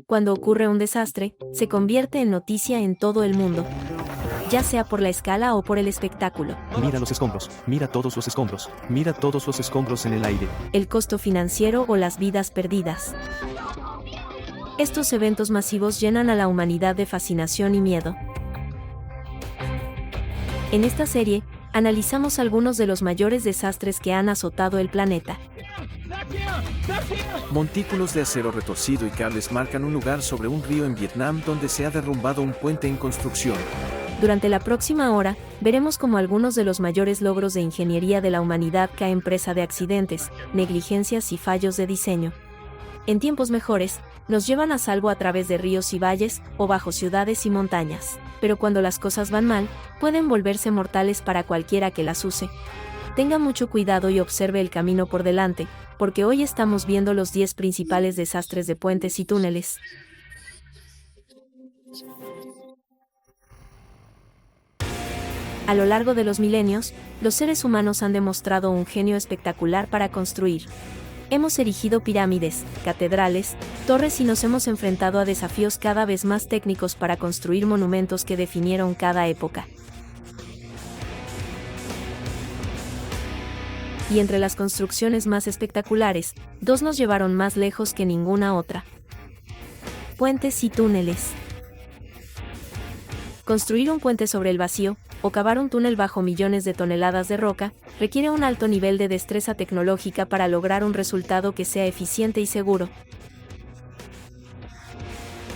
Cuando ocurre un desastre, se convierte en noticia en todo el mundo, ya sea por la escala o por el espectáculo. Mira los escombros, mira todos los escombros, mira todos los escombros en el aire. El costo financiero o las vidas perdidas. Estos eventos masivos llenan a la humanidad de fascinación y miedo. En esta serie, analizamos algunos de los mayores desastres que han azotado el planeta. Montículos de acero retorcido y cables marcan un lugar sobre un río en Vietnam donde se ha derrumbado un puente en construcción. Durante la próxima hora, veremos cómo algunos de los mayores logros de ingeniería de la humanidad caen presa de accidentes, negligencias y fallos de diseño. En tiempos mejores, nos llevan a salvo a través de ríos y valles, o bajo ciudades y montañas. Pero cuando las cosas van mal, pueden volverse mortales para cualquiera que las use. Tenga mucho cuidado y observe el camino por delante, porque hoy estamos viendo los 10 principales desastres de puentes y túneles. A lo largo de los milenios, los seres humanos han demostrado un genio espectacular para construir. Hemos erigido pirámides, catedrales, torres y nos hemos enfrentado a desafíos cada vez más técnicos para construir monumentos que definieron cada época. Y entre las construcciones más espectaculares, dos nos llevaron más lejos que ninguna otra. Puentes y túneles. Construir un puente sobre el vacío, o cavar un túnel bajo millones de toneladas de roca, requiere un alto nivel de destreza tecnológica para lograr un resultado que sea eficiente y seguro.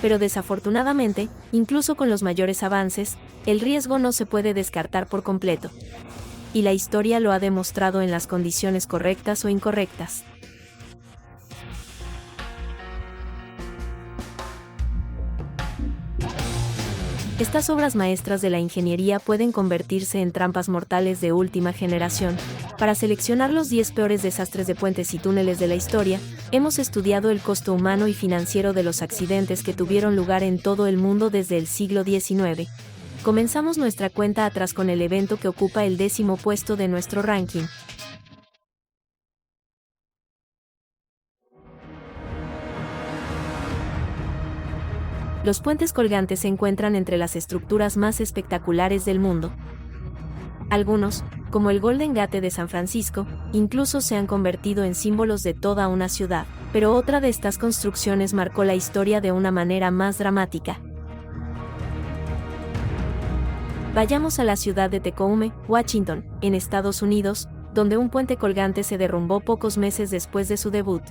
Pero desafortunadamente, incluso con los mayores avances, el riesgo no se puede descartar por completo. Y la historia lo ha demostrado en las condiciones correctas o incorrectas. Estas obras maestras de la ingeniería pueden convertirse en trampas mortales de última generación. Para seleccionar los 10 peores desastres de puentes y túneles de la historia, hemos estudiado el costo humano y financiero de los accidentes que tuvieron lugar en todo el mundo desde el siglo XIX. Comenzamos nuestra cuenta atrás con el evento que ocupa el 10º puesto de nuestro ranking. Los puentes colgantes se encuentran entre las estructuras más espectaculares del mundo. Algunos, como el Golden Gate de San Francisco, incluso se han convertido en símbolos de toda una ciudad, pero otra de estas construcciones marcó la historia de una manera más dramática. Vayamos a la ciudad de Tacoma, Washington, en Estados Unidos, donde un puente colgante se derrumbó pocos meses después de su debut.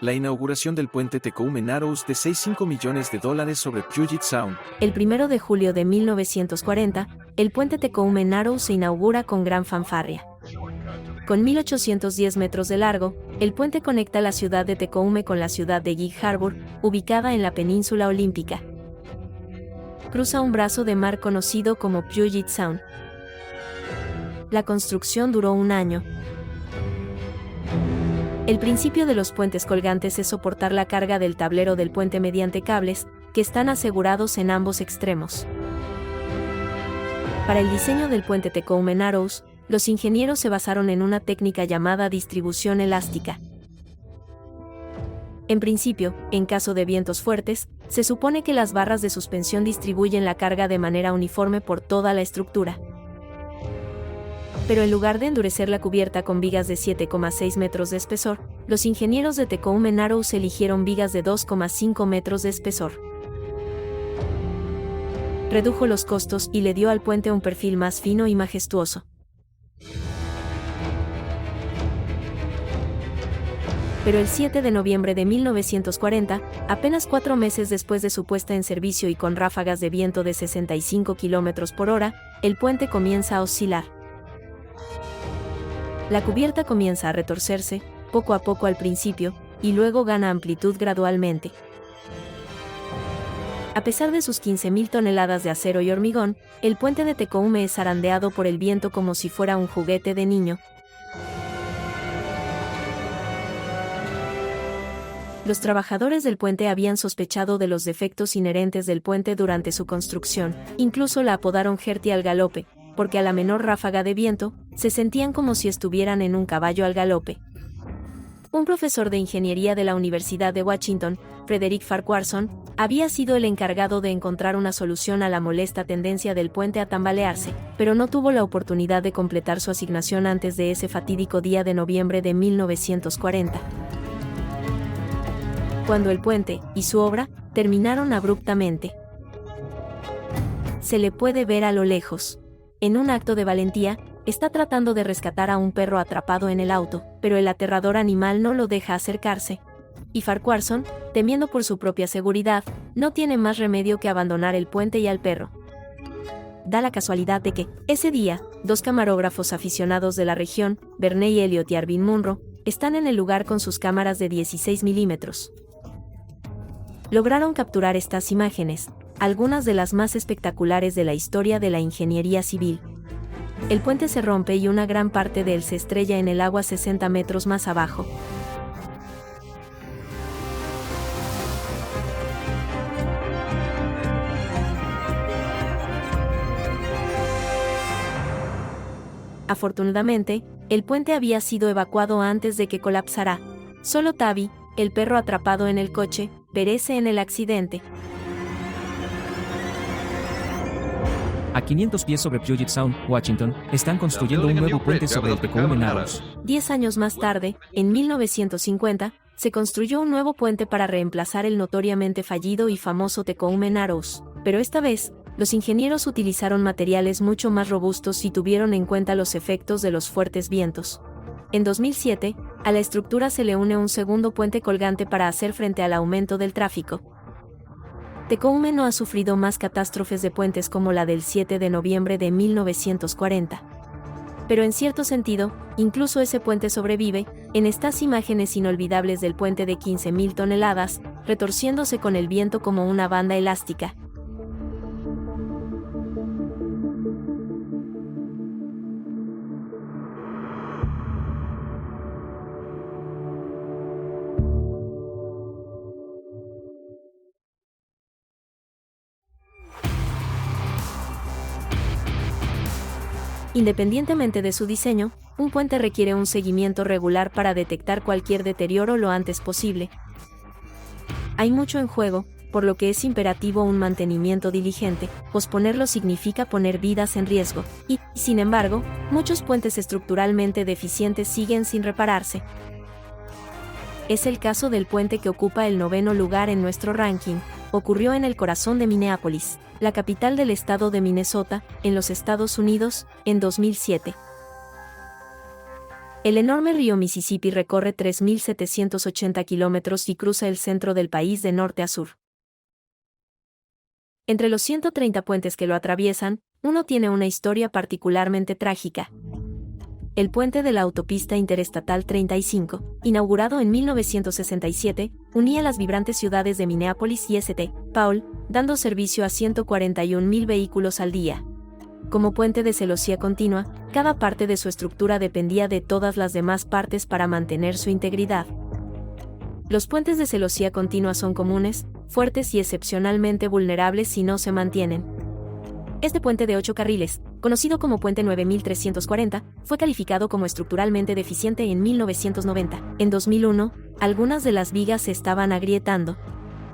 La inauguración del puente Tacoma Narrows de $6.5 millones sobre Puget Sound. El 1 de julio de 1940, el puente Tacoma Narrows se inaugura con gran fanfarria. Con 1.810 metros de largo, el puente conecta la ciudad de Tacoma con la ciudad de Gig Harbor, ubicada en la península olímpica. Cruza un brazo de mar conocido como Puget Sound. La construcción duró un año. El principio de los puentes colgantes es soportar la carga del tablero del puente mediante cables, que están asegurados en ambos extremos. Para el diseño del puente Tacoma Narrows, los ingenieros se basaron en una técnica llamada distribución elástica. En principio, en caso de vientos fuertes, se supone que las barras de suspensión distribuyen la carga de manera uniforme por toda la estructura. Pero en lugar de endurecer la cubierta con vigas de 7,6 metros de espesor, los ingenieros de Tacoma Narrows eligieron vigas de 2,5 metros de espesor. Redujo los costos y le dio al puente un perfil más fino y majestuoso. Pero el 7 de noviembre de 1940, apenas 4 meses después de su puesta en servicio y con ráfagas de viento de 65 km por hora, el puente comienza a oscilar. La cubierta comienza a retorcerse, poco a poco al principio, y luego gana amplitud gradualmente. A pesar de sus 15.000 toneladas de acero y hormigón, el puente de Tacoma es zarandeado por el viento como si fuera un juguete de niño. Los trabajadores del puente habían sospechado de los defectos inherentes del puente durante su construcción, incluso la apodaron Gertie al galope, porque a la menor ráfaga de viento, se sentían como si estuvieran en un caballo al galope. Un profesor de ingeniería de la Universidad de Washington, Frederick Farquharson, había sido el encargado de encontrar una solución a la molesta tendencia del puente a tambalearse, pero no tuvo la oportunidad de completar su asignación antes de ese fatídico día de noviembre de 1940. Cuando el puente y su obra terminaron abruptamente. Se le puede ver a lo lejos. En un acto de valentía, está tratando de rescatar a un perro atrapado en el auto, pero el aterrador animal no lo deja acercarse. Y Farquharson, temiendo por su propia seguridad, no tiene más remedio que abandonar el puente y al perro. Da la casualidad de que, ese día, dos camarógrafos aficionados de la región, Berney Elliott y Arvin Munro, están en el lugar con sus cámaras de 16 milímetros. Lograron capturar estas imágenes, algunas de las más espectaculares de la historia de la ingeniería civil. El puente se rompe y una gran parte de él se estrella en el agua 60 metros más abajo. Afortunadamente, el puente había sido evacuado antes de que colapsara. Solo Tabby, el perro atrapado en el coche, perece en el accidente. A 500 pies sobre Puget Sound, Washington, están construyendo un nuevo puente sobre el Tecumseh Narrows. 10 años más tarde, en 1950, se construyó un nuevo puente para reemplazar el notoriamente fallido y famoso Tecumseh Narrows, pero esta vez, los ingenieros utilizaron materiales mucho más robustos y tuvieron en cuenta los efectos de los fuertes vientos. En 2007, a la estructura se le une un segundo puente colgante para hacer frente al aumento del tráfico. Tecumseh no ha sufrido más catástrofes de puentes como la del 7 de noviembre de 1940. Pero en cierto sentido, incluso ese puente sobrevive, en estas imágenes inolvidables del puente de 15.000 toneladas, retorciéndose con el viento como una banda elástica. Independientemente de su diseño, un puente requiere un seguimiento regular para detectar cualquier deterioro lo antes posible. Hay mucho en juego, por lo que es imperativo un mantenimiento diligente. Posponerlo significa poner vidas en riesgo, y, sin embargo, muchos puentes estructuralmente deficientes siguen sin repararse. Es el caso del puente que ocupa el 9º lugar en nuestro ranking. Ocurrió en el corazón de Minneapolis, la capital del estado de Minnesota, en los Estados Unidos, en 2007. El enorme río Mississippi recorre 3.780 kilómetros y cruza el centro del país de norte a sur. Entre los 130 puentes que lo atraviesan, uno tiene una historia particularmente trágica. El puente de la autopista interestatal 35, inaugurado en 1967, unía las vibrantes ciudades de Minneapolis y St. Paul, dando servicio a 141.000 vehículos al día. Como puente de celosía continua, cada parte de su estructura dependía de todas las demás partes para mantener su integridad. Los puentes de celosía continua son comunes, fuertes y excepcionalmente vulnerables si no se mantienen. Este puente de 8 carriles, conocido como Puente 9340, fue calificado como estructuralmente deficiente en 1990. En 2001, algunas de las vigas se estaban agrietando.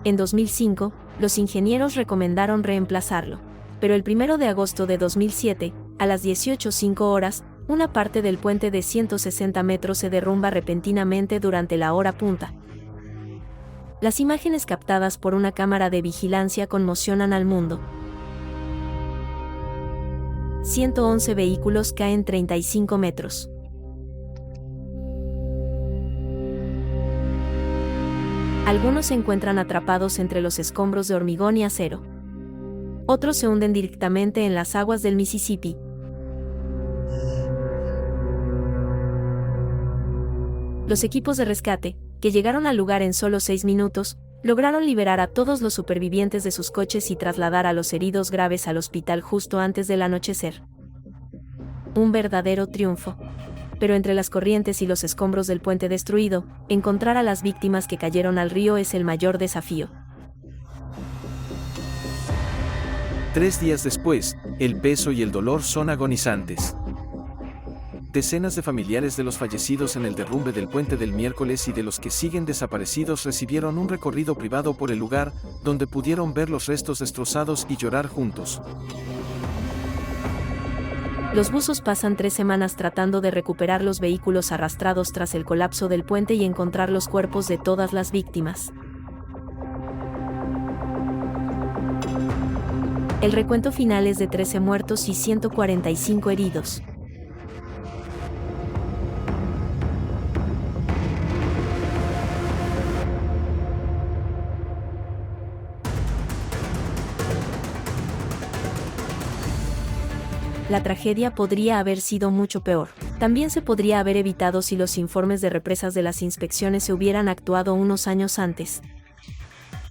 En 2005, los ingenieros recomendaron reemplazarlo. Pero el 1 de agosto de 2007, a las 18:05 horas, una parte del puente de 160 metros se derrumba repentinamente durante la hora punta. Las imágenes captadas por una cámara de vigilancia conmocionan al mundo. 111 vehículos caen 35 metros. Algunos se encuentran atrapados entre los escombros de hormigón y acero. Otros se hunden directamente en las aguas del Mississippi. Los equipos de rescate, que llegaron al lugar en solo 6 minutos, lograron liberar a todos los supervivientes de sus coches y trasladar a los heridos graves al hospital justo antes del anochecer. Un verdadero triunfo. Pero entre las corrientes y los escombros del puente destruido, encontrar a las víctimas que cayeron al río es el mayor desafío. 3 días después, el peso y el dolor son agonizantes. Decenas de familiares de los fallecidos en el derrumbe del puente del miércoles y de los que siguen desaparecidos recibieron un recorrido privado por el lugar, donde pudieron ver los restos destrozados y llorar juntos. Los buzos pasan 3 semanas tratando de recuperar los vehículos arrastrados tras el colapso del puente y encontrar los cuerpos de todas las víctimas. El recuento final es de 13 muertos y 145 heridos. La tragedia podría haber sido mucho peor. También se podría haber evitado si los informes de represas de las inspecciones se hubieran actuado unos años antes.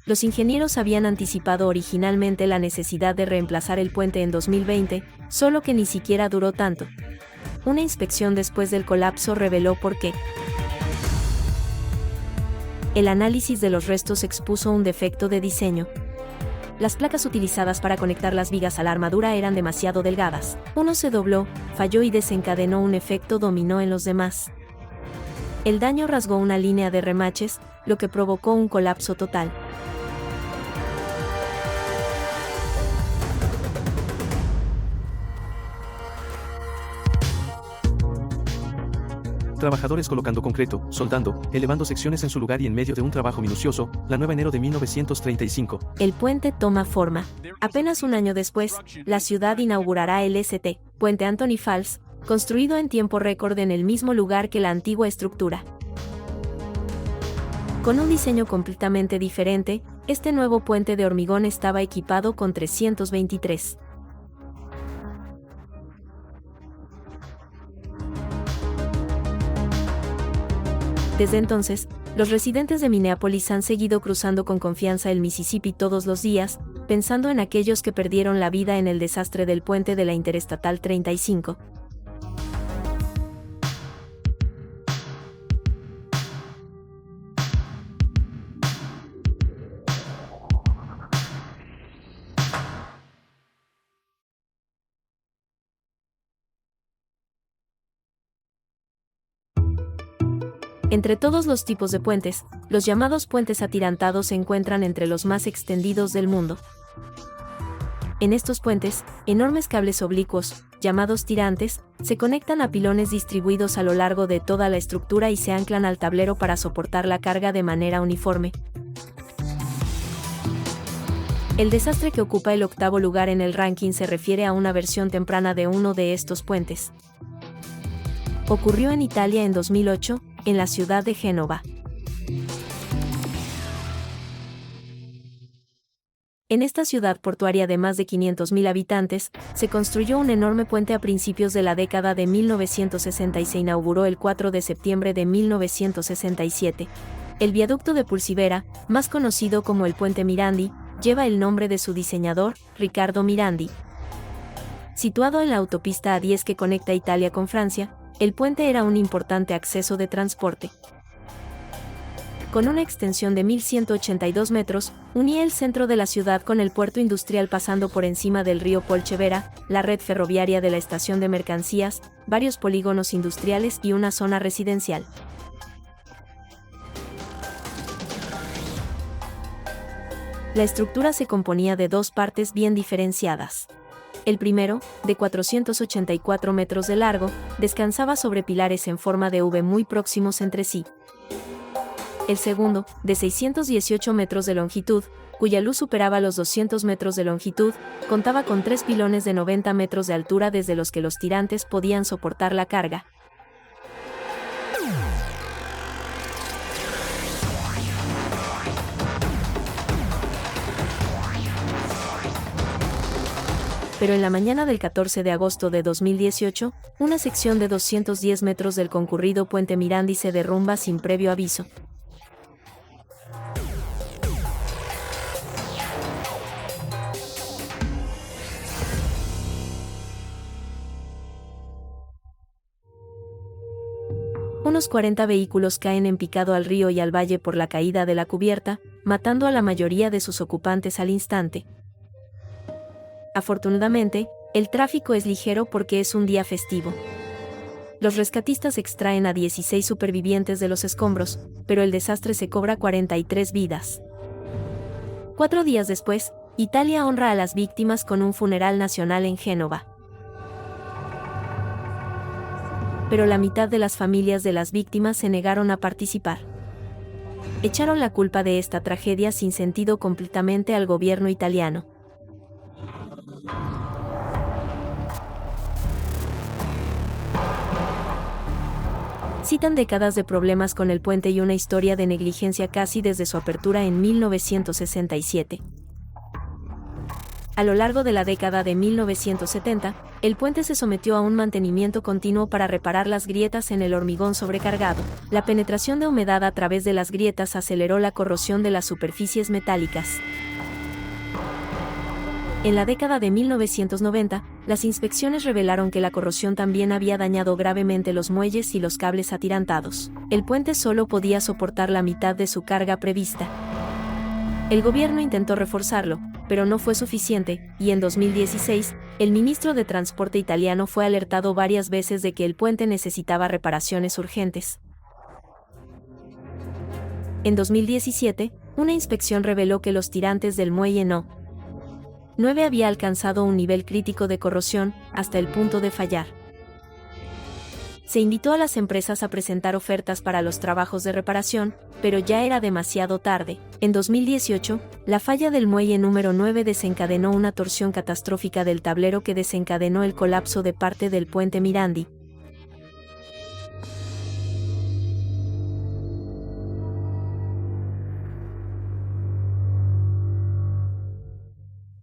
Los ingenieros habían anticipado originalmente la necesidad de reemplazar el puente en 2020, solo que ni siquiera duró tanto. Una inspección después del colapso reveló por qué. El análisis de los restos expuso un defecto de diseño. Las placas utilizadas para conectar las vigas a la armadura eran demasiado delgadas. Uno se dobló, falló y desencadenó un efecto dominó en los demás. El daño rasgó una línea de remaches, lo que provocó un colapso total. Trabajadores colocando concreto, soldando, elevando secciones en su lugar y en medio de un trabajo minucioso, la 9 de enero de 1935. El puente toma forma. Apenas un año después, la ciudad inaugurará el St. Puente Anthony Falls, construido en tiempo récord en el mismo lugar que la antigua estructura. Con un diseño completamente diferente, este nuevo puente de hormigón estaba equipado con 323. Desde entonces, los residentes de Minneapolis han seguido cruzando con confianza el Mississippi todos los días, pensando en aquellos que perdieron la vida en el desastre del puente de la Interestatal 35. Entre todos los tipos de puentes, los llamados puentes atirantados se encuentran entre los más extendidos del mundo. En estos puentes, enormes cables oblicuos, llamados tirantes, se conectan a pilones distribuidos a lo largo de toda la estructura y se anclan al tablero para soportar la carga de manera uniforme. El desastre que ocupa el 8º lugar en el ranking se refiere a una versión temprana de uno de estos puentes. Ocurrió en Italia en 2008, en la ciudad de Génova. En esta ciudad portuaria de más de 500.000 habitantes, se construyó un enorme puente a principios de la década de 1960 y se inauguró el 4 de septiembre de 1967. El viaducto de Pulsivera, más conocido como el Puente Mirandi, lleva el nombre de su diseñador, Riccardo Mirandi. Situado en la autopista A10 que conecta Italia con Francia, el puente era un importante acceso de transporte. Con una extensión de 1.182 metros, unía el centro de la ciudad con el puerto industrial pasando por encima del río Polcevera, la red ferroviaria de la estación de mercancías, varios polígonos industriales y una zona residencial. La estructura se componía de dos partes bien diferenciadas. El primero, de 484 metros de largo, descansaba sobre pilares en forma de V muy próximos entre sí. El segundo, de 618 metros de longitud, cuya luz superaba los 200 metros de longitud, contaba con 3 pilones de 90 metros de altura desde los que los tirantes podían soportar la carga. Pero en la mañana del 14 de agosto de 2018, una sección de 210 metros del concurrido Puente Mirandi se derrumba sin previo aviso. Unos 40 vehículos caen en picado al río y al valle por la caída de la cubierta, matando a la mayoría de sus ocupantes al instante. Afortunadamente, el tráfico es ligero porque es un día festivo. Los rescatistas extraen a 16 supervivientes de los escombros, pero el desastre se cobra 43 vidas. 4 días después, Italia honra a las víctimas con un funeral nacional en Génova. Pero la mitad de las familias de las víctimas se negaron a participar. Echaron la culpa de esta tragedia sin sentido completamente al gobierno italiano. Citan décadas de problemas con el puente y una historia de negligencia casi desde su apertura en 1967. A lo largo de la década de 1970, el puente se sometió a un mantenimiento continuo para reparar las grietas en el hormigón sobrecargado. La penetración de humedad a través de las grietas aceleró la corrosión de las superficies metálicas. En la década de 1990, las inspecciones revelaron que la corrosión también había dañado gravemente los muelles y los cables atirantados. El puente solo podía soportar la mitad de su carga prevista. El gobierno intentó reforzarlo, pero no fue suficiente, y en 2016, el ministro de Transporte italiano fue alertado varias veces de que el puente necesitaba reparaciones urgentes. En 2017, una inspección reveló que los tirantes del muelle No. 9 había alcanzado un nivel crítico de corrosión, hasta el punto de fallar. Se invitó a las empresas a presentar ofertas para los trabajos de reparación, pero ya era demasiado tarde. En 2018, la falla del muelle número 9 desencadenó una torsión catastrófica del tablero que desencadenó el colapso de parte del puente Mirandi.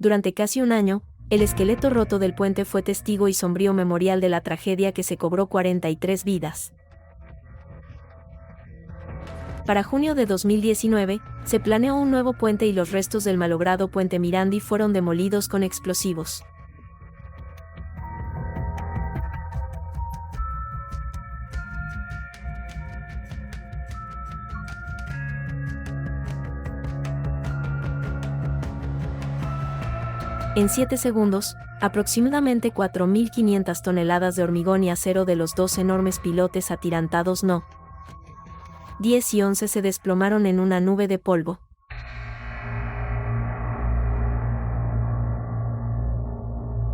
Durante casi un año, el esqueleto roto del puente fue testigo y sombrío memorial de la tragedia que se cobró 43 vidas. Para junio de 2019, se planeó un nuevo puente y los restos del malogrado puente Mirandi fueron demolidos con explosivos. En 7 segundos, aproximadamente 4.500 toneladas de hormigón y acero de los 2 enormes pilotes atirantados No. 10 y 11 se desplomaron en una nube de polvo.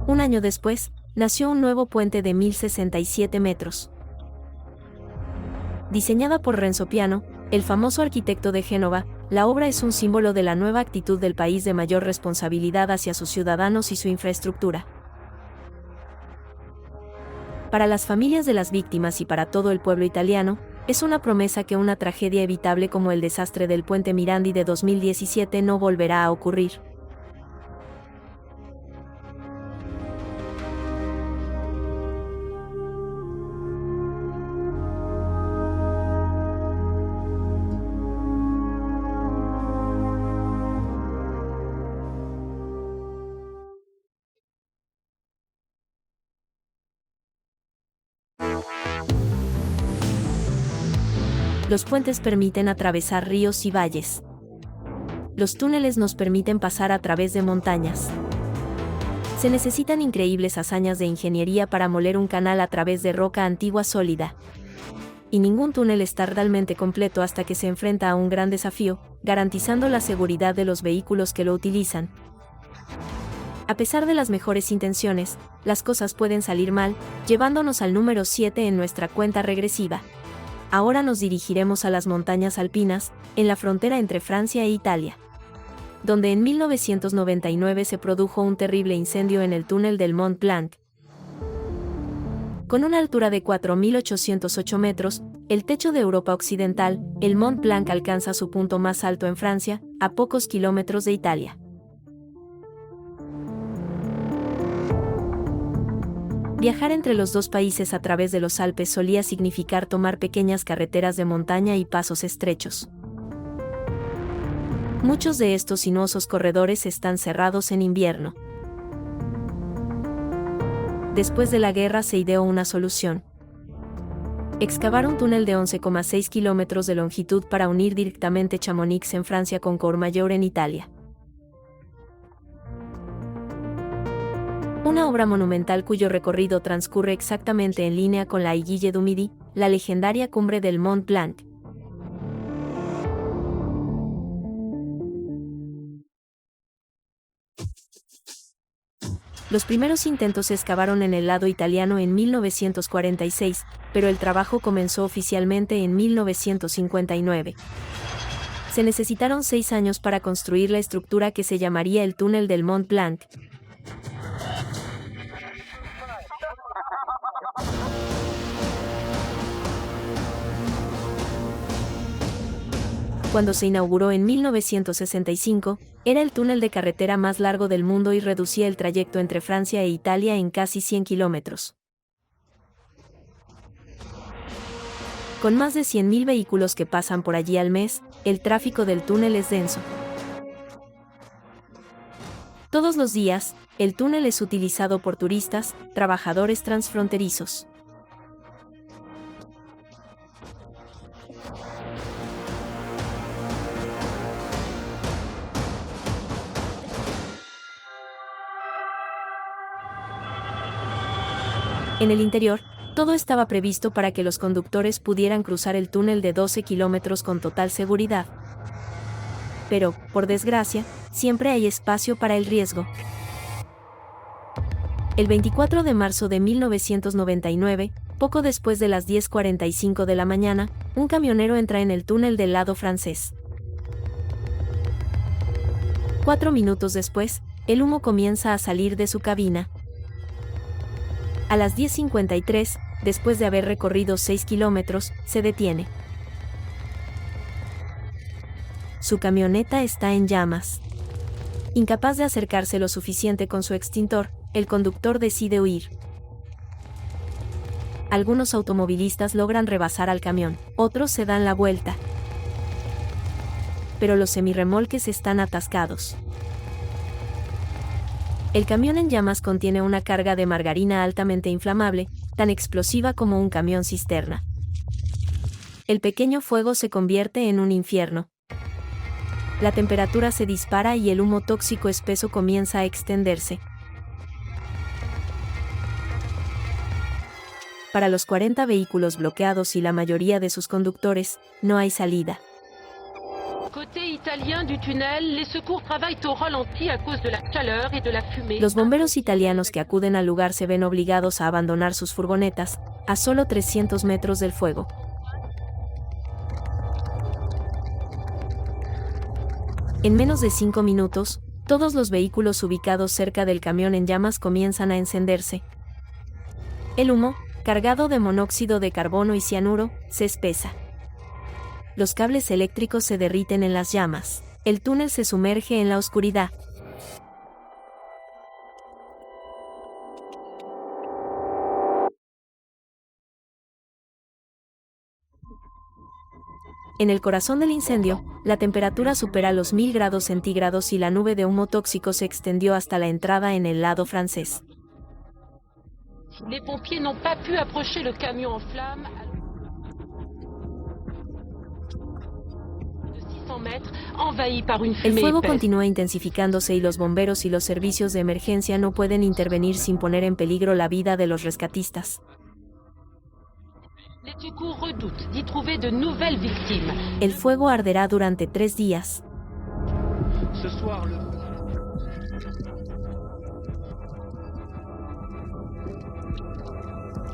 Un año después, nació un nuevo puente de 1.067 metros. Diseñada por Renzo Piano, el famoso arquitecto de Génova, la obra es un símbolo de la nueva actitud del país de mayor responsabilidad hacia sus ciudadanos y su infraestructura. Para las familias de las víctimas y para todo el pueblo italiano, es una promesa que una tragedia evitable como el desastre del puente Mirandi de 2017 no volverá a ocurrir. Los puentes permiten atravesar ríos y valles. Los túneles nos permiten pasar a través de montañas. Se necesitan increíbles hazañas de ingeniería para moler un canal a través de roca antigua sólida. Y ningún túnel está realmente completo hasta que se enfrenta a un gran desafío, garantizando la seguridad de los vehículos que lo utilizan. A pesar de las mejores intenciones, las cosas pueden salir mal, llevándonos al número 7 en nuestra cuenta regresiva. Ahora nos dirigiremos a las montañas alpinas, en la frontera entre Francia e Italia, donde en 1999 se produjo un terrible incendio en el túnel del Mont Blanc. Con una altura de 4.808 metros, el techo de Europa Occidental, el Mont Blanc alcanza su punto más alto en Francia, a pocos kilómetros de Italia. Viajar entre los dos países a través de los Alpes solía significar tomar pequeñas carreteras de montaña y pasos estrechos. Muchos de estos sinuosos corredores están cerrados en invierno. Después de la guerra se ideó una solución: excavar un túnel de 11,6 kilómetros de longitud para unir directamente Chamonix en Francia con Courmayeur en Italia. Una obra monumental cuyo recorrido transcurre exactamente en línea con la Aiguille du Midi, la legendaria cumbre del Mont Blanc. Los primeros intentos se excavaron en el lado italiano en 1946, pero el trabajo comenzó oficialmente en 1959. Se necesitaron 6 años para construir la estructura que se llamaría el túnel del Mont Blanc. Cuando se inauguró en 1965, era el túnel de carretera más largo del mundo y reducía el trayecto entre Francia e Italia en casi 100 kilómetros. Con más de 100.000 vehículos que pasan por allí al mes, el tráfico del túnel es denso. Todos los días, el túnel es utilizado por turistas, trabajadores transfronterizos. En el interior, todo estaba previsto para que los conductores pudieran cruzar el túnel de 12 kilómetros con total seguridad. Pero, por desgracia, siempre hay espacio para el riesgo. El 24 de marzo de 1999, poco después de las 10:45 de la mañana, un camionero entra en el túnel del lado francés. 4 minutos después, el humo comienza a salir de su cabina. A las 10:53, después de haber recorrido 6 kilómetros, se detiene. Su camioneta está en llamas. Incapaz de acercarse lo suficiente con su extintor, el conductor decide huir. Algunos automovilistas logran rebasar al camión, otros se dan la vuelta. Pero los semirremolques están atascados. El camión en llamas contiene una carga de margarina altamente inflamable, tan explosiva como un camión cisterna. El pequeño fuego se convierte en un infierno. La temperatura se dispara y el humo tóxico espeso comienza a extenderse. Para los 40 vehículos bloqueados y la mayoría de sus conductores, no hay salida. Los bomberos italianos que acuden al lugar se ven obligados a abandonar sus furgonetas, a solo 300 metros del fuego. En menos de 5 minutos, todos los vehículos ubicados cerca del camión en llamas comienzan a encenderse. El humo, cargado de monóxido de carbono y cianuro, se espesa. Los cables eléctricos se derriten en las llamas. El túnel se sumerge en la oscuridad. En el corazón del incendio, la temperatura supera los 1000 grados centígrados y la nube de humo tóxico se extendió hasta la entrada en el lado francés. Les pompiers n'ont pas pu approcher le camion en flammes. El fuego continúa intensificándose y los bomberos y los servicios de emergencia no pueden intervenir sin poner en peligro la vida de los rescatistas. El fuego arderá durante 3 días.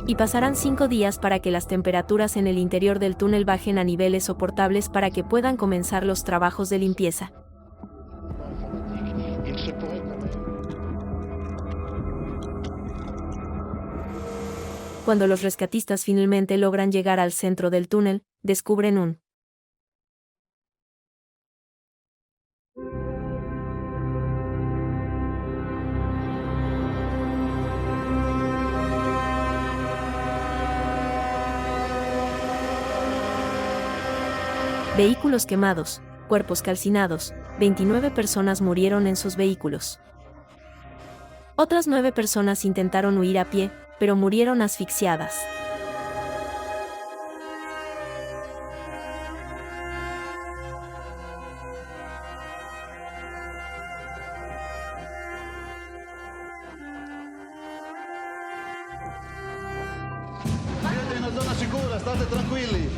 Y pasarán 5 días para que las temperaturas en el interior del túnel bajen a niveles soportables para que puedan comenzar los trabajos de limpieza. Cuando los rescatistas finalmente logran llegar al centro del túnel, descubren un vehículos quemados, cuerpos calcinados, 29 personas murieron en sus vehículos. Otras 9 personas intentaron huir a pie, pero murieron asfixiadas. sicura, state tranquilli.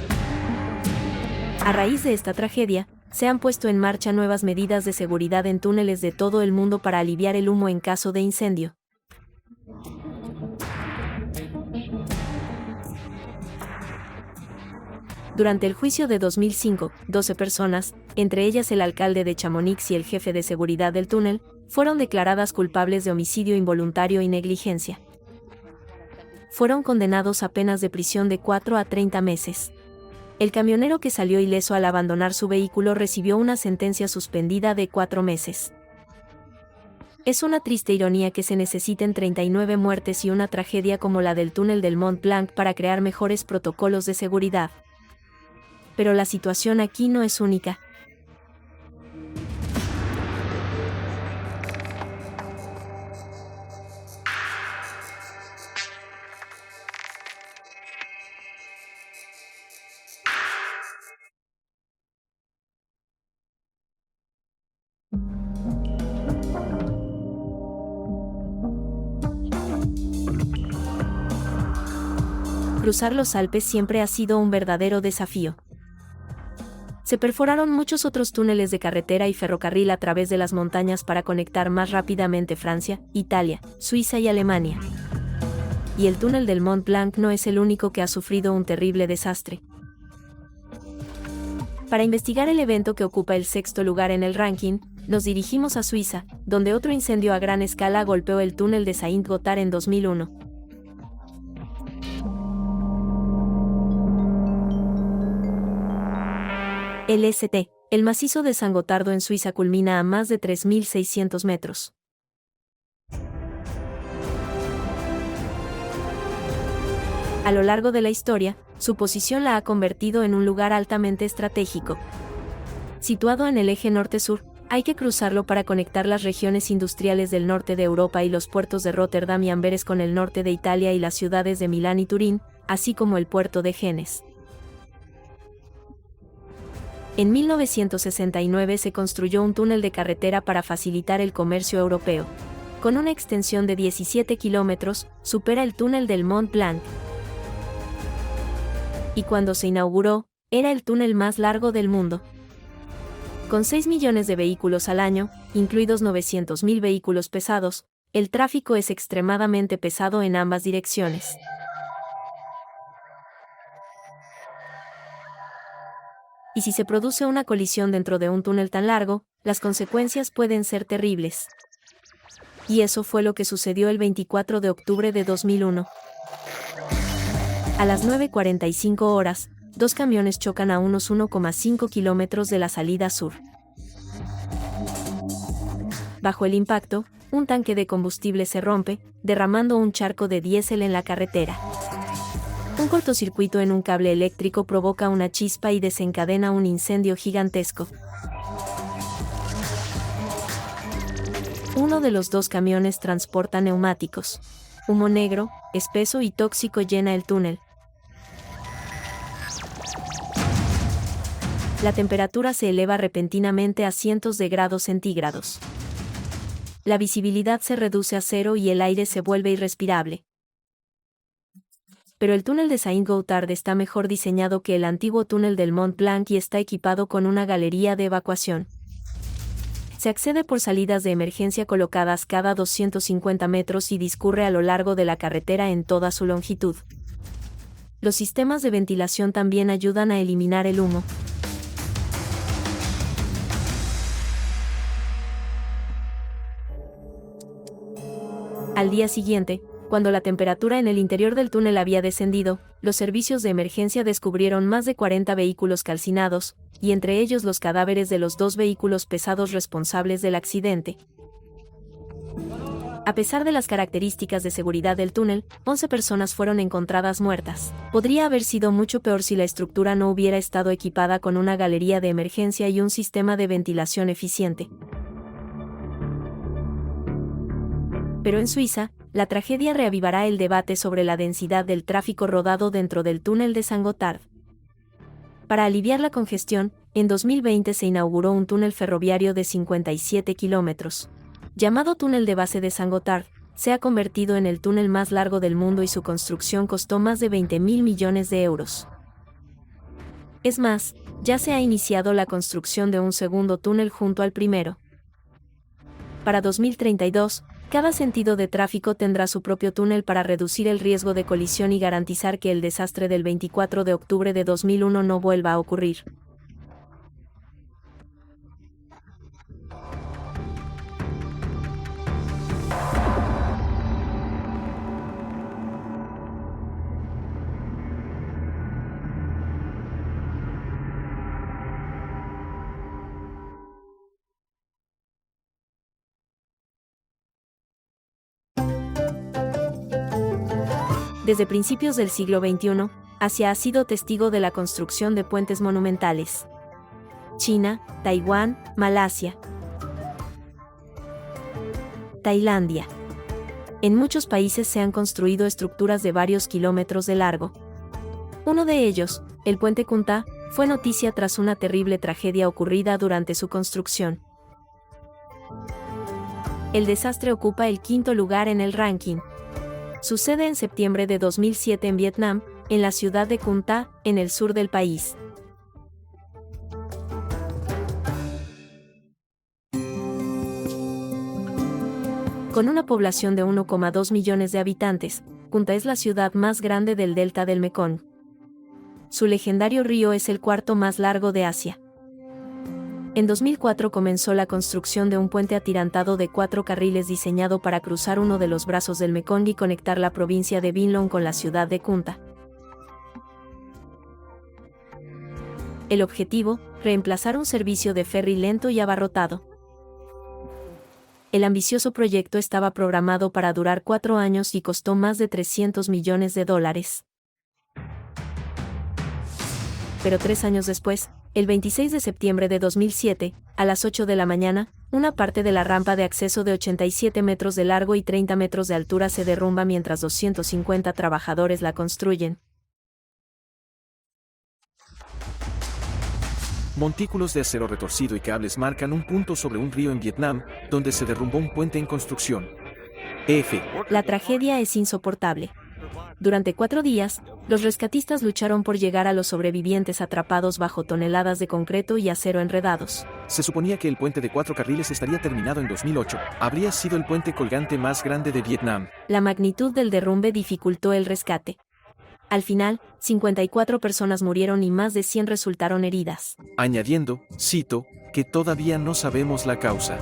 A raíz de esta tragedia, se han puesto en marcha nuevas medidas de seguridad en túneles de todo el mundo para aliviar el humo en caso de incendio. Durante el juicio de 2005, 12 personas, entre ellas el alcalde de Chamonix y el jefe de seguridad del túnel, fueron declaradas culpables de homicidio involuntario y negligencia. Fueron condenados a penas de prisión de 4 a 30 meses. El camionero que salió ileso al abandonar su vehículo recibió una sentencia suspendida de 4 meses. Es una triste ironía que se necesiten 39 muertes y una tragedia como la del túnel del Mont Blanc para crear mejores protocolos de seguridad. Pero la situación aquí no es única. Cruzar los Alpes siempre ha sido un verdadero desafío. Se perforaron muchos otros túneles de carretera y ferrocarril a través de las montañas para conectar más rápidamente Francia, Italia, Suiza y Alemania. Y el túnel del Mont Blanc no es el único que ha sufrido un terrible desastre. Para investigar el evento que ocupa el 6º lugar en el ranking, nos dirigimos a Suiza, donde otro incendio a gran escala golpeó el túnel de Saint-Gothard en 2001. El St. El macizo de San Gotardo en Suiza culmina a más de 3.600 metros. A lo largo de la historia, su posición la ha convertido en un lugar altamente estratégico. Situado en el eje norte-sur, hay que cruzarlo para conectar las regiones industriales del norte de Europa y los puertos de Rotterdam y Amberes con el norte de Italia y las ciudades de Milán y Turín, así como el puerto de Genes. En 1969 se construyó un túnel de carretera para facilitar el comercio europeo. Con una extensión de 17 kilómetros, supera el túnel del Mont Blanc. Y cuando se inauguró, era el túnel más largo del mundo. Con 6 millones de vehículos al año, incluidos 900.000 vehículos pesados, el tráfico es extremadamente pesado en ambas direcciones. Y si se produce una colisión dentro de un túnel tan largo, las consecuencias pueden ser terribles. Y eso fue lo que sucedió el 24 de octubre de 2001. A las 9:45 horas, 2 camiones chocan a unos 1,5 kilómetros de la salida sur. Bajo el impacto, un tanque de combustible se rompe, derramando un charco de diésel en la carretera. Un cortocircuito en un cable eléctrico provoca una chispa y desencadena un incendio gigantesco. Uno de los 2 camiones transporta neumáticos. Humo negro, espeso y tóxico llena el túnel. La temperatura se eleva repentinamente a cientos de grados centígrados. La visibilidad se reduce a cero y el aire se vuelve irrespirable. Pero el túnel de Saint-Gothard está mejor diseñado que el antiguo túnel del Mont Blanc y está equipado con una galería de evacuación. Se accede por salidas de emergencia colocadas cada 250 metros y discurre a lo largo de la carretera en toda su longitud. Los sistemas de ventilación también ayudan a eliminar el humo. Al día siguiente, cuando la temperatura en el interior del túnel había descendido, los servicios de emergencia descubrieron más de 40 vehículos calcinados, y entre ellos los cadáveres de los 2 vehículos pesados responsables del accidente. A pesar de las características de seguridad del túnel, 11 personas fueron encontradas muertas. Podría haber sido mucho peor si la estructura no hubiera estado equipada con una galería de emergencia y un sistema de ventilación eficiente. Pero en Suiza, la tragedia reavivará el debate sobre la densidad del tráfico rodado dentro del túnel de Saint-Gothard. Para aliviar la congestión, en 2020 se inauguró un túnel ferroviario de 57 kilómetros. Llamado Túnel de Base de Saint-Gothard, se ha convertido en el túnel más largo del mundo y su construcción costó más de 20.000 millones de euros. Es más, ya se ha iniciado la construcción de un segundo túnel junto al primero. Para 2032, cada sentido de tráfico tendrá su propio túnel para reducir el riesgo de colisión y garantizar que el desastre del 24 de octubre de 2001 no vuelva a ocurrir. Desde principios del siglo XXI, Asia ha sido testigo de la construcción de puentes monumentales. China, Taiwán, Malasia, Tailandia. En muchos países se han construido estructuras de varios kilómetros de largo. Uno de ellos, el puente Kunta, fue noticia tras una terrible tragedia ocurrida durante su construcción. El desastre ocupa el quinto lugar en el ranking. Sucede en septiembre de 2007 en Vietnam, en la ciudad de Kunta, en el sur del país. Con una población de 1,2 millones de habitantes, Kunta es la ciudad más grande del delta del Mekong. Su legendario río es el cuarto más largo de Asia. En 2004 comenzó la construcción de un puente atirantado de 4 carriles diseñado para cruzar uno de los brazos del Mekong y conectar la provincia de Binh Long con la ciudad de Kunta. El objetivo, reemplazar un servicio de ferry lento y abarrotado. El ambicioso proyecto estaba programado para durar 4 años y costó más de $300 millones. Pero 3 años después, el 26 de septiembre de 2007, a las 8 de la mañana, una parte de la rampa de acceso de 87 metros de largo y 30 metros de altura se derrumba mientras 250 trabajadores la construyen. Montículos de acero retorcido y cables marcan un punto sobre un río en Vietnam, donde se derrumbó un puente en construcción. La tragedia es insoportable. Durante 4 días, los rescatistas lucharon por llegar a los sobrevivientes atrapados bajo toneladas de concreto y acero enredados. Se suponía que el puente de 4 carriles estaría terminado en 2008. Habría sido el puente colgante más grande de Vietnam. La magnitud del derrumbe dificultó el rescate. Al final, 54 personas murieron y más de 100 resultaron heridas. Añadiendo, cito, que todavía no sabemos la causa.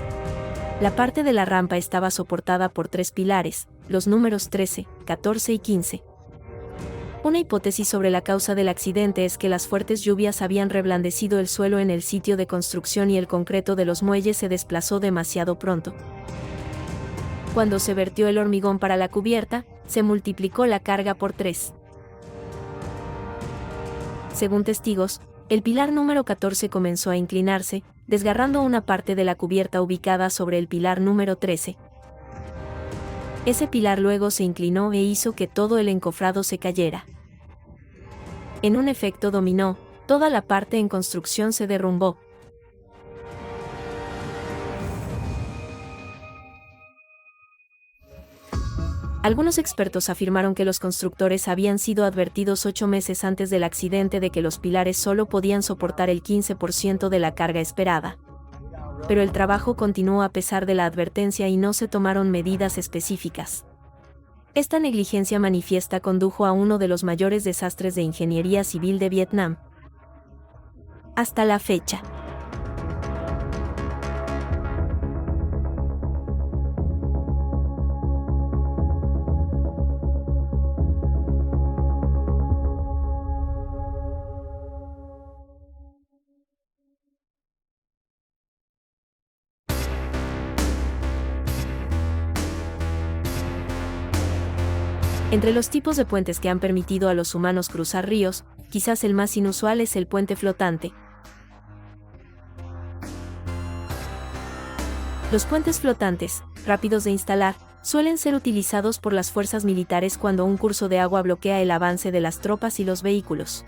La parte de la rampa estaba soportada por 3 pilares, los números 13, 14 y 15. Una hipótesis sobre la causa del accidente es que las fuertes lluvias habían reblandecido el suelo en el sitio de construcción y el concreto de los muelles se desplazó demasiado pronto. Cuando se vertió el hormigón para la cubierta, se multiplicó la carga por 3. Según testigos, el pilar número 14 comenzó a inclinarse, desgarrando una parte de la cubierta ubicada sobre el pilar número 13. Ese pilar luego se inclinó e hizo que todo el encofrado se cayera. En un efecto dominó, toda la parte en construcción se derrumbó. Algunos expertos afirmaron que los constructores habían sido advertidos 8 meses antes del accidente de que los pilares solo podían soportar el 15% de la carga esperada. Pero el trabajo continuó a pesar de la advertencia y no se tomaron medidas específicas. Esta negligencia manifiesta condujo a uno de los mayores desastres de ingeniería civil de Vietnam. Hasta la fecha. Entre los tipos de puentes que han permitido a los humanos cruzar ríos, quizás el más inusual es el puente flotante. Los puentes flotantes, rápidos de instalar, suelen ser utilizados por las fuerzas militares cuando un curso de agua bloquea el avance de las tropas y los vehículos.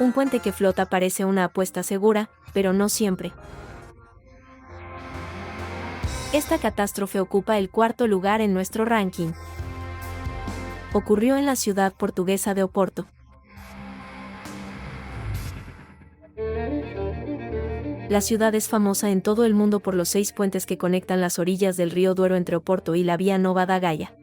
Un puente que flota parece una apuesta segura, pero no siempre. Esta catástrofe ocupa el cuarto lugar en nuestro ranking. Ocurrió en la ciudad portuguesa de Oporto. La ciudad es famosa en todo el mundo por los 6 puentes que conectan las orillas del río Duero entre Oporto y la Vía Nova da Gaia.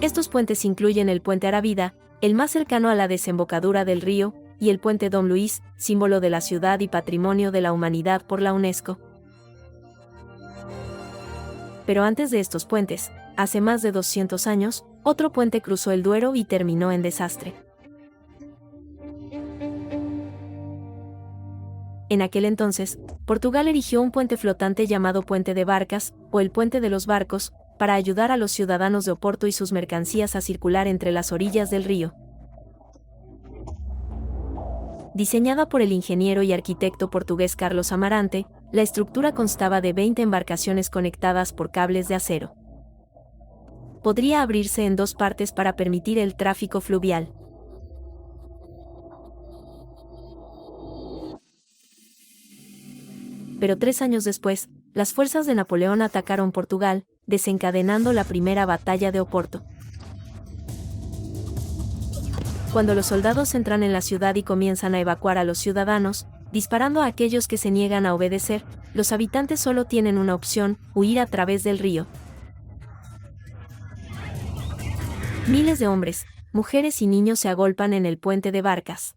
Estos puentes incluyen el puente Arabida, el más cercano a la desembocadura del río, y el puente Dom Luís, símbolo de la ciudad y patrimonio de la humanidad por la UNESCO. Pero antes de estos puentes, hace más de 200 años, otro puente cruzó el Duero y terminó en desastre. En aquel entonces, Portugal erigió un puente flotante llamado Puente de Barcas, o el Puente de los Barcos, para ayudar a los ciudadanos de Oporto y sus mercancías a circular entre las orillas del río. Diseñada por el ingeniero y arquitecto portugués Carlos Amarante, la estructura constaba de 20 embarcaciones conectadas por cables de acero. Podría abrirse en 2 partes para permitir el tráfico fluvial. Pero 3 años después, las fuerzas de Napoleón atacaron Portugal, desencadenando la primera batalla de Oporto. Cuando los soldados entran en la ciudad y comienzan a evacuar a los ciudadanos, disparando a aquellos que se niegan a obedecer, los habitantes solo tienen una opción: huir a través del río. Miles de hombres, mujeres y niños se agolpan en el puente de Barcas.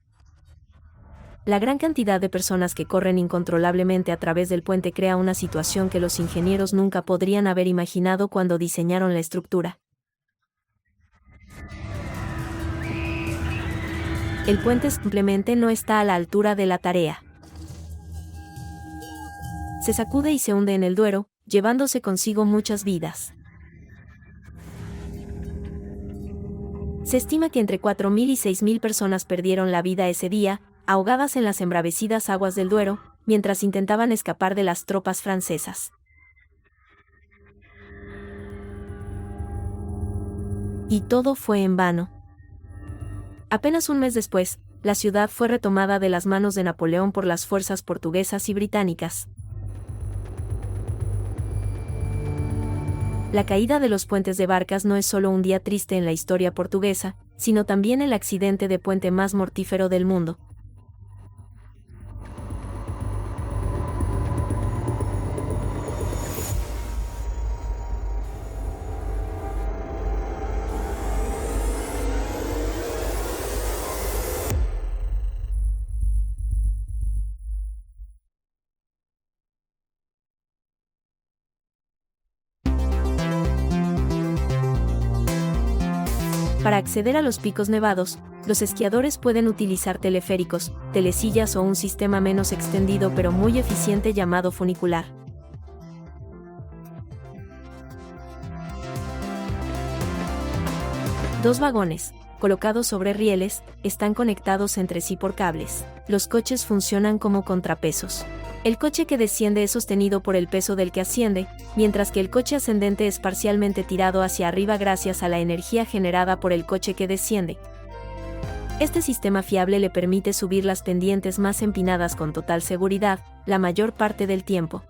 La gran cantidad de personas que corren incontrolablemente a través del puente crea una situación que los ingenieros nunca podrían haber imaginado cuando diseñaron la estructura. El puente simplemente no está a la altura de la tarea. Se sacude y se hunde en el Duero, llevándose consigo muchas vidas. Se estima que entre 4.000 y 6.000 personas perdieron la vida ese día, ahogadas en las embravecidas aguas del Duero, mientras intentaban escapar de las tropas francesas. Y todo fue en vano. Apenas un mes después, la ciudad fue retomada de las manos de Napoleón por las fuerzas portuguesas y británicas. La caída de los puentes de Barcas no es solo un día triste en la historia portuguesa, sino también el accidente de puente más mortífero del mundo. Para acceder a los picos nevados, los esquiadores pueden utilizar teleféricos, telesillas o un sistema menos extendido pero muy eficiente llamado funicular. Dos vagones, colocados sobre rieles, están conectados entre sí por cables. Los coches funcionan como contrapesos. El coche que desciende es sostenido por el peso del que asciende, mientras que el coche ascendente es parcialmente tirado hacia arriba gracias a la energía generada por el coche que desciende. Este sistema fiable le permite subir las pendientes más empinadas con total seguridad, la mayor parte del tiempo.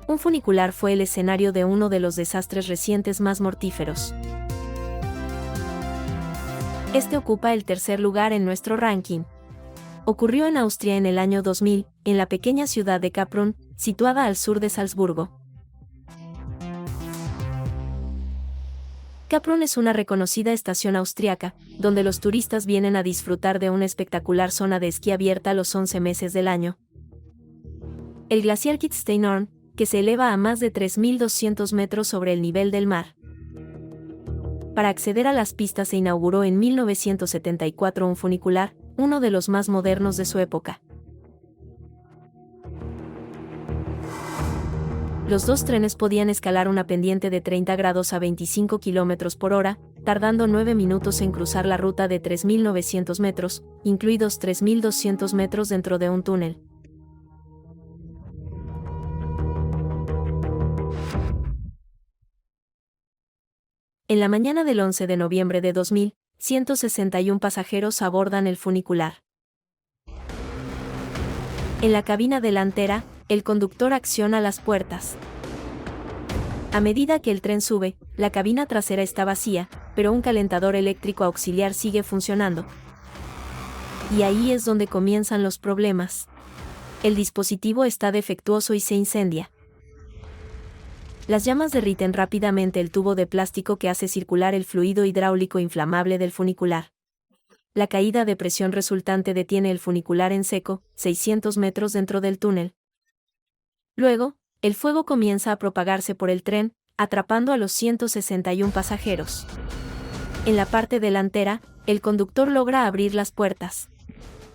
Un funicular fue el escenario de uno de los desastres recientes más mortíferos. Este ocupa el tercer lugar en nuestro ranking. Ocurrió en Austria en el año 2000, en la pequeña ciudad de Kaprun, situada al sur de Salzburgo. Kaprun es una reconocida estación austriaca, donde los turistas vienen a disfrutar de una espectacular zona de esquí abierta los 11 meses del año. El glaciar Kitzsteinhorn, que se eleva a más de 3.200 metros sobre el nivel del mar. Para acceder a las pistas se inauguró en 1974 un funicular, uno de los más modernos de su época. Los dos trenes podían escalar una pendiente de 30 grados a 25 km por hora, tardando 9 minutos en cruzar la ruta de 3.900 metros, incluidos 3.200 metros dentro de un túnel. En la mañana del 11 de noviembre de 2000, 161 pasajeros abordan el funicular. En la cabina delantera, el conductor acciona las puertas. A medida que el tren sube, la cabina trasera está vacía, pero un calentador eléctrico auxiliar sigue funcionando. Y ahí es donde comienzan los problemas. El dispositivo está defectuoso y se incendia. Las llamas derriten rápidamente el tubo de plástico que hace circular el fluido hidráulico inflamable del funicular. La caída de presión resultante detiene el funicular en seco, 600 metros dentro del túnel. Luego, el fuego comienza a propagarse por el tren, atrapando a los 161 pasajeros. En la parte delantera, el conductor logra abrir las puertas.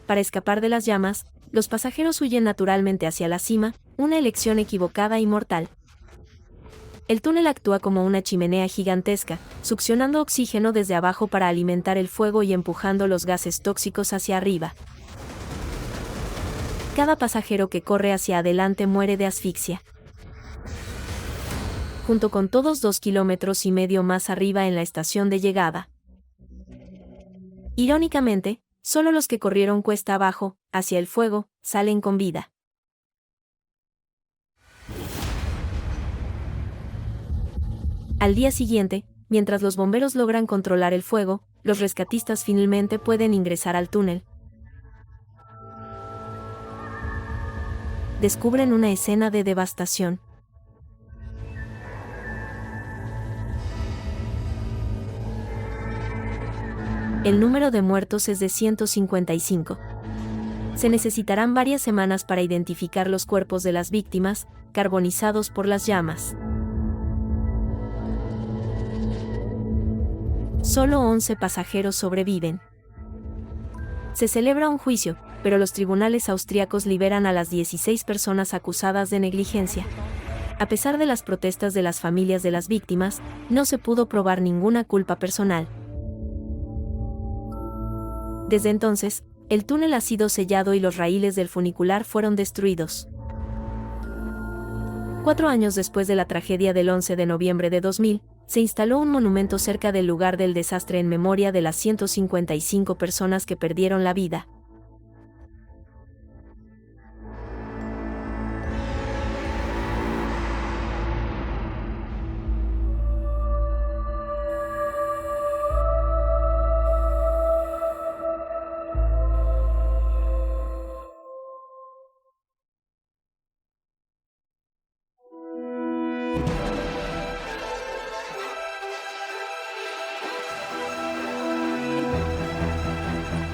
Para escapar de las llamas, los pasajeros huyen naturalmente hacia la cima, una elección equivocada y mortal. El túnel actúa como una chimenea gigantesca, succionando oxígeno desde abajo para alimentar el fuego y empujando los gases tóxicos hacia arriba. Cada pasajero que corre hacia adelante muere de asfixia. Junto con todos 2,5 kilómetros más arriba en la estación de llegada. Irónicamente, solo los que corrieron cuesta abajo, hacia el fuego, salen con vida. Al día siguiente, mientras los bomberos logran controlar el fuego, los rescatistas finalmente pueden ingresar al túnel. Descubren una escena de devastación. El número de muertos es de 155. Se necesitarán varias semanas para identificar los cuerpos de las víctimas, carbonizados por las llamas. Solo 11 pasajeros sobreviven. Se celebra un juicio, pero los tribunales austríacos liberan a las 16 personas acusadas de negligencia. A pesar de las protestas de las familias de las víctimas, no se pudo probar ninguna culpa personal. Desde entonces, el túnel ha sido sellado y los raíles del funicular fueron destruidos. 4 años después de la tragedia del 11 de noviembre de 2000, se instaló un monumento cerca del lugar del desastre en memoria de las 155 personas que perdieron la vida.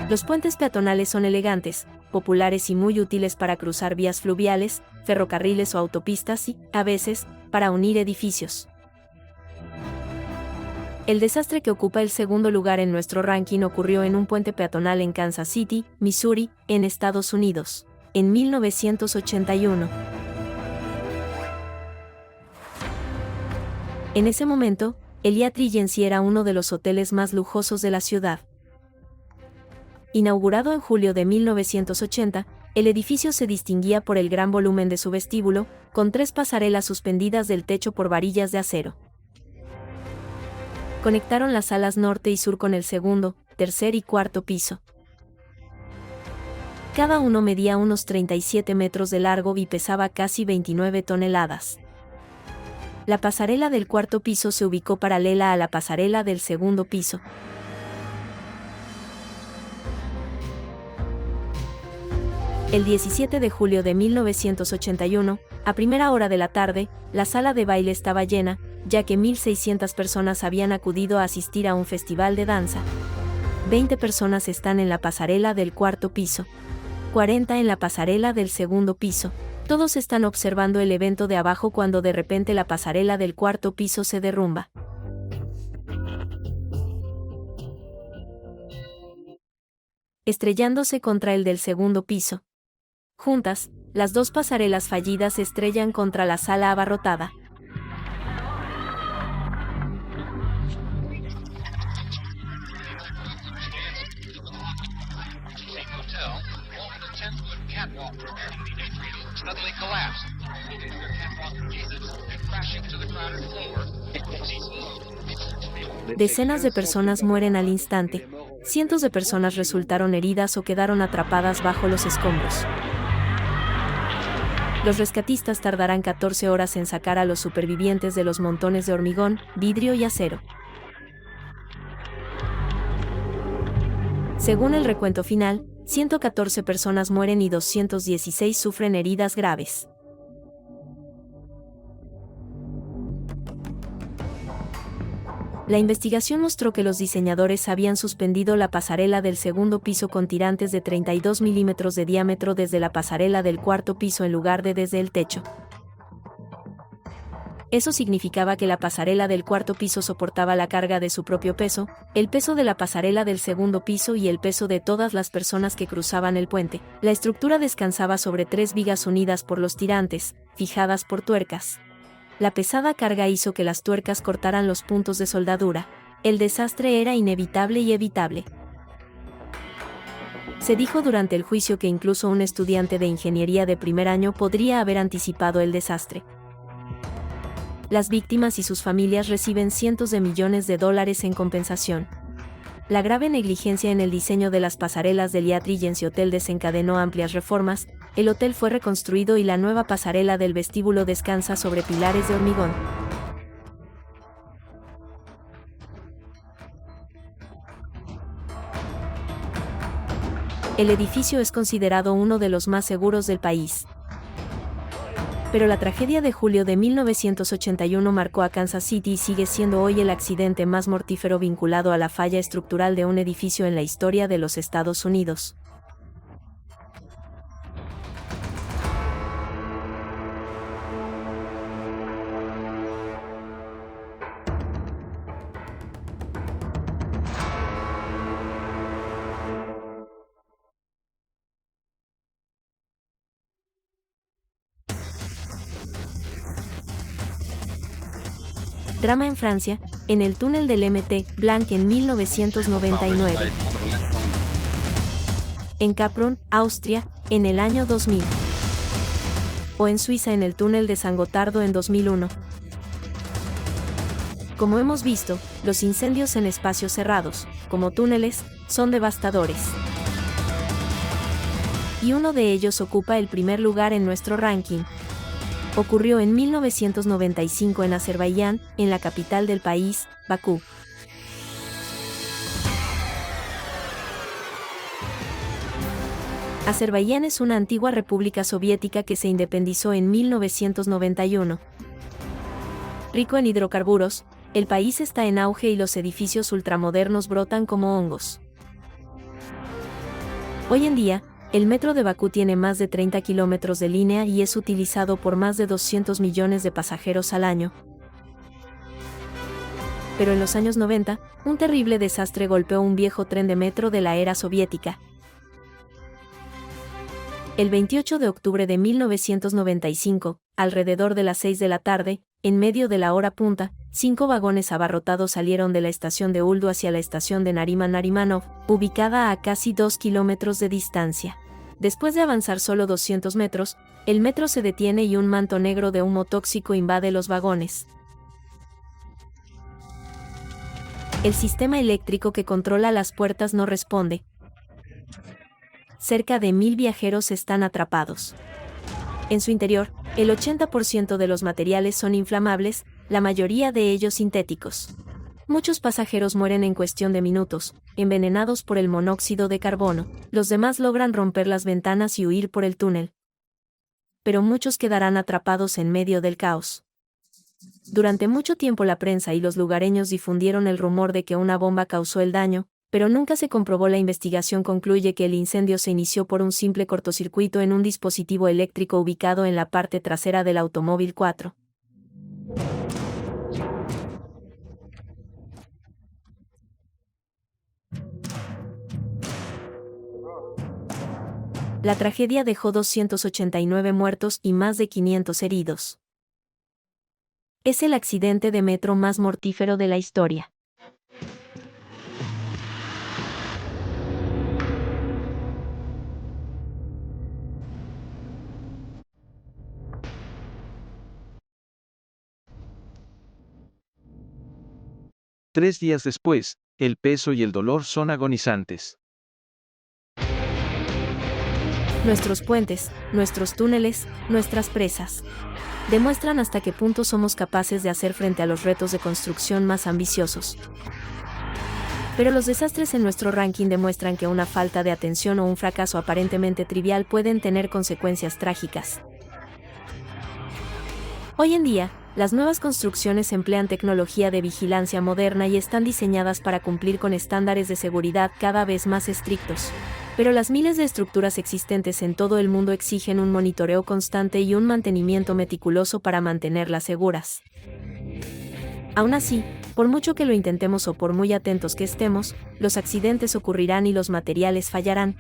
Los puentes peatonales son elegantes, populares y muy útiles para cruzar vías fluviales, ferrocarriles o autopistas y, a veces, para unir edificios. El desastre que ocupa el segundo lugar en nuestro ranking ocurrió en un puente peatonal en Kansas City, Missouri, en Estados Unidos, en 1981. En ese momento, el Hyatt Regency era uno de los hoteles más lujosos de la ciudad. Inaugurado en julio de 1980, el edificio se distinguía por el gran volumen de su vestíbulo, con 3 pasarelas suspendidas del techo por varillas de acero. Conectaron las salas norte y sur con el segundo, tercer y cuarto piso. Cada uno medía unos 37 metros de largo y pesaba casi 29 toneladas. La pasarela del cuarto piso se ubicó paralela a la pasarela del segundo piso. El 17 de julio de 1981, a primera hora de la tarde, la sala de baile estaba llena, ya que 1.600 personas habían acudido a asistir a un festival de danza. 20 personas están en la pasarela del cuarto piso. 40 en la pasarela del segundo piso. Todos están observando el evento de abajo cuando de repente la pasarela del cuarto piso se derrumba. Estrellándose contra el del segundo piso. Juntas, las 2 pasarelas fallidas se estrellan contra la sala abarrotada. Decenas de personas mueren al instante. Cientos de personas resultaron heridas o quedaron atrapadas bajo los escombros. Los rescatistas tardarán 14 horas en sacar a los supervivientes de los montones de hormigón, vidrio y acero. Según el recuento final, 114 personas mueren y 216 sufren heridas graves. La investigación mostró que los diseñadores habían suspendido la pasarela del segundo piso con tirantes de 32 milímetros de diámetro desde la pasarela del cuarto piso en lugar de desde el techo. Eso significaba que la pasarela del cuarto piso soportaba la carga de su propio peso, el peso de la pasarela del segundo piso y el peso de todas las personas que cruzaban el puente. La estructura descansaba sobre 3 vigas unidas por los tirantes, fijadas por tuercas. La pesada carga hizo que las tuercas cortaran los puntos de soldadura. El desastre era inevitable y evitable. Se dijo durante el juicio que incluso un estudiante de ingeniería de primer año podría haber anticipado el desastre. Las víctimas y sus familias reciben cientos de millones de dólares en compensación. La grave negligencia en el diseño de las pasarelas del Hyatt Regency Hotel desencadenó amplias reformas. El hotel fue reconstruido y la nueva pasarela del vestíbulo descansa sobre pilares de hormigón. El edificio es considerado uno de los más seguros del país. Pero la tragedia de julio de 1981 marcó a Kansas City y sigue siendo hoy el accidente más mortífero vinculado a la falla estructural de un edificio en la historia de los Estados Unidos. Drama en Francia, en el túnel del Mt. Blanc en 1999. En Capron, Austria, en el año 2000. O en Suiza en el túnel de San Gotardo en 2001. Como hemos visto, los incendios en espacios cerrados, como túneles, son devastadores. Y uno de ellos ocupa el primer lugar en nuestro ranking. Ocurrió en 1995 en Azerbaiyán, en la capital del país, Bakú. Azerbaiyán es una antigua república soviética que se independizó en 1991. Rico en hidrocarburos, el país está en auge y los edificios ultramodernos brotan como hongos. Hoy en día, el metro de Bakú tiene más de 30 kilómetros de línea y es utilizado por más de 200 millones de pasajeros al año. Pero en los años 90, un terrible desastre golpeó un viejo tren de metro de la era soviética. El 28 de octubre de 1995, alrededor de las 6 de la tarde, en medio de la hora punta, 5 vagones abarrotados salieron de la estación de Uldu hacia la estación de Nariman-Narimanov, ubicada a casi 2 kilómetros de distancia. Después de avanzar solo 200 metros, el metro se detiene y un manto negro de humo tóxico invade los vagones. El sistema eléctrico que controla las puertas no responde. Cerca de 1000 viajeros están atrapados. En su interior, el 80% de los materiales son inflamables, la mayoría de ellos sintéticos. Muchos pasajeros mueren en cuestión de minutos, envenenados por el monóxido de carbono. Los demás logran romper las ventanas y huir por el túnel. Pero muchos quedarán atrapados en medio del caos. Durante mucho tiempo la prensa y los lugareños difundieron el rumor de que una bomba causó el daño, pero nunca se comprobó. La investigación concluye que el incendio se inició por un simple cortocircuito en un dispositivo eléctrico ubicado en la parte trasera del automóvil 4. La tragedia dejó 289 muertos y más de 500 heridos. Es el accidente de metro más mortífero de la historia. Tres días después, el peso y el dolor son agonizantes. Nuestros puentes, nuestros túneles, nuestras presas. Demuestran hasta qué punto somos capaces de hacer frente a los retos de construcción más ambiciosos. Pero los desastres en nuestro ranking demuestran que una falta de atención o un fracaso aparentemente trivial pueden tener consecuencias trágicas. Hoy en día, las nuevas construcciones emplean tecnología de vigilancia moderna y están diseñadas para cumplir con estándares de seguridad cada vez más estrictos. Pero las miles de estructuras existentes en todo el mundo exigen un monitoreo constante y un mantenimiento meticuloso para mantenerlas seguras. Aún así, por mucho que lo intentemos o por muy atentos que estemos, los accidentes ocurrirán y los materiales fallarán,